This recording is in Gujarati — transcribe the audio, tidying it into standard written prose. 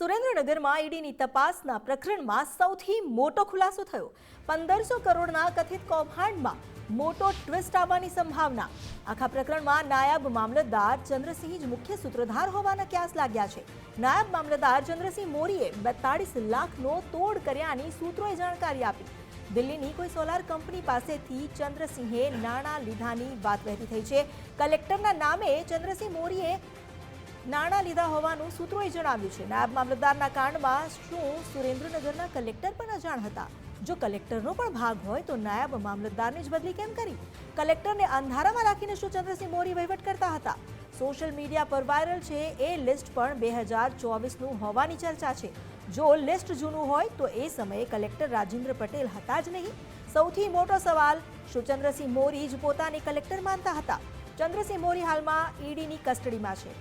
સુરેન્દ્રનગરમાં ઈડીની તપાસના પ્રકરણમાં સૌથી મોટો ખુલાસો થયો। 1500 કરોડના કથિત કૌભાંડમાં મોટો ટ્વિસ્ટ આવવાની સંભાવના। આખા પ્રકરણમાં નાયબ મામલતદાર ચંદ્રસિંહ જ મુખ્ય સૂત્રધાર હોવાના ક્યાસ લાગ્યા છે। નાયબ મામલતદાર ચંદ્રસિંહ મોરીએ 42 લાખનો તોડ કર્યાની સૂત્રોએ જાણકારી આપી। દિલ્હીની કોઈ સોલાર કંપની પાસેથી ચંદ્રસિંહે નાણાં લીધાની વાત વહેતી થઈ છે। કલેક્ટરના નામે ચંદ્રસિંહ મોરીએ નાણાં લીધા હોવાનું સૂત્રોએ જણાવ્યું છે। નાયબ મામલતદારના કાંડમાં શું સુરેન્દ્રનગરના કલેક્ટર પણ અજાણ હતા? જો કલેક્ટરનો પણ ભાગ હોય તો નાયબ મામલતદારને જ બદલી કેમ કરી? કલેક્ટરને અંધારામાં રાખીને શું ચંદ્રસિંહ મોરી વહીવટ કરતા હતા? સોશિયલ મીડિયા પર વાયરલ છે એ લિસ્ટ પણ 2024નું હોવાની ચર્ચા છે। જો લિસ્ટ જૂનું હોય તો એ સમયે કલેક્ટર રાજેન્દ્ર પટેલ હતા જ નહીં। સૌથી મોટો સવાલ, શું ચંદ્રસિંહ મોરી જ પોતાને કલેક્ટર માનતા હતા? ચંદ્રસિંહ મોરી હાલમાં ઈડીની કસ્ટડીમાં છે।